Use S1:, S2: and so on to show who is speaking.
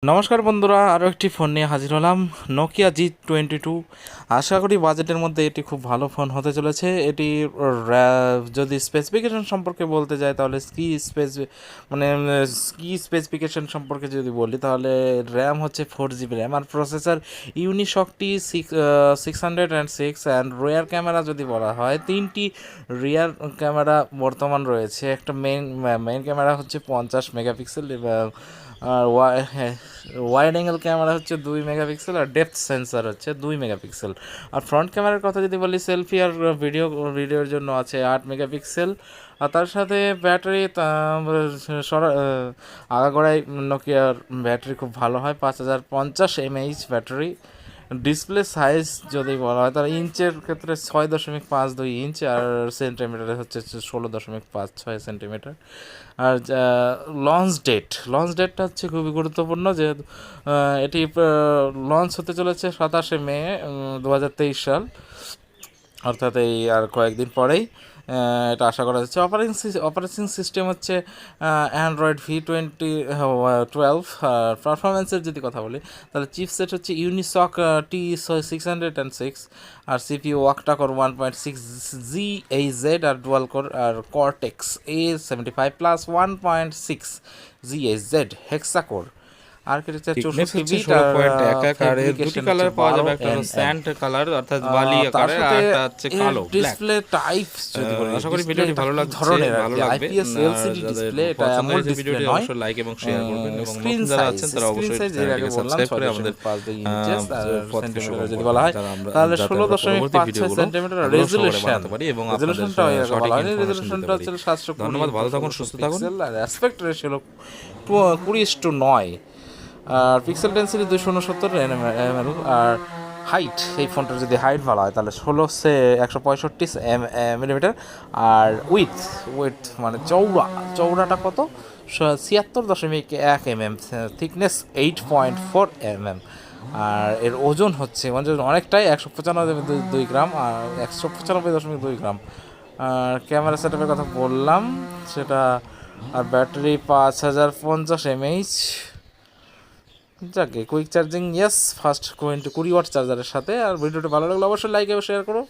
S1: নমস্কার বন্ধুরা, আরও একটি ফোন নিয়ে হাজির হলাম, নোকিয়া G22। আশা করি বাজেটের মধ্যে এটি খুব ভালো ফোন হতে চলেছে। এটি যদি স্পেসিফিকেশন সম্পর্কে বলতে যাই তাহলে স্পেসিফিকেশন সম্পর্কে যদি বলি তাহলে র্যাম হচ্ছে 4 GB র্যাম, আর processor Unisoc T 606 and rear camera যদি বলা হয় তিনটি রিয়ার ক্যামেরা বর্তমান রয়েছে। একটা মেইন ক্যামেরা হচ্ছে 50 মেগাপিক্সেল, আর ওয়াইড অ্যাঙ্গেল ক্যামেরা হচ্ছে 2 মেগাপিক্সেল, আর ডেপথ সেন্সার হচ্ছে 2 মেগাপিক্সেল। আর ফ্রন্ট ক্যামেরার কথা যদি বলি, সেলফি আর ভিডিওর জন্য আছে 8 মেগাপিক্সেল। আর তার সাথে ব্যাটারি আগাগোড়ায় নোকিয়ার ব্যাটারি খুব ভালো হয়, 5050 mAh ব্যাটারি। ডিসপ্লে সাইজ যদি বলা হয় তাহলে ইঞ্চের ক্ষেত্রে 6.52 ইঞ্চ, আর সেন্টিমিটারে হচ্ছে 16.56 সেন্টিমিটার। আর লঞ্চ ডেটটা হচ্ছে খুবই গুরুত্বপূর্ণ, যেহেতু এটি লঞ্চ হতে চলেছে 27 মে 2023 সাল, অর্থাৎ এই আর কয়েকদিন পরেই এটা আশা করা যাচ্ছে। অপারেটিং সিস্টেম হচ্ছে Android V12। আর পারফরমেন্সের যদি কথা বলি তাহলে চিপসেট হচ্ছে ইউনিসক T606, আর সিপিইউ ওয়াকটা-কোর 1.6 GHz, আর ডুয়াল কোর আর কর্টেক্স A75+ 1.6 GHz হেক্সা কোর। আর্কিটেকচার 64 বিট, আর
S2: দুটি কালার পাওয়া যাবে, একটা হলো স্যান্ড কালার অর্থাৎ বালি আকারের, আর একটা হচ্ছে কালো ব্ল্যাক।
S1: ডিসপ্লে টাইপস যদি বলি,
S2: আশা করি ভিডিওটি ভালো লাগবে,
S1: আইপিএস এলসিডি ডিসপ্লে, এটা এমন ডিসপ্লে নয়।
S2: অবশ্যই লাইক এবং শেয়ার করবেন, এবং নতুন যারা আছেন তারা অবশ্যই চ্যানেলটিকে সাবস্ক্রাইব করে আমাদের
S1: সেন্টিমিটার যদি বলা হয় তাহলে 16.56 সেন্টিমিটার রেজোলিউশন
S2: পারি, এবং
S1: রেজোলিউশনটা
S2: সঠিক
S1: রেজোলিউশনটা হচ্ছে 720।
S2: ধন্যবাদ, ভালো থাকুন, সুস্থ থাকুন।
S1: আর অ্যাসপেক্ট রেশিও হলো 20:9, আর পিক্সেল ডেন্সিটি 269 ml। আর হাইট, এই ফোনটার যদি হাইট বলা হয় তাহলে 165 মিলিমিটার। আর উইথ মানে চৌড়াটা কত, 76.1 mm, থিকনেস 8.4 mm। আর এর ওজন অনেকটাই, 195.2 গ্রাম, আর 195.2 গ্রাম। আর ক্যামেরা সেটআপের কথা বললাম সেটা, আর ব্যাটারি 5050 mAh। যাকে কুইক চার্জিং, ফাস্ট 20 ওয়াট চার্জারের সাথে। আর ভিডিওটি ভালো লাগলে অবশ্যই লাইক এবং শেয়ার করো।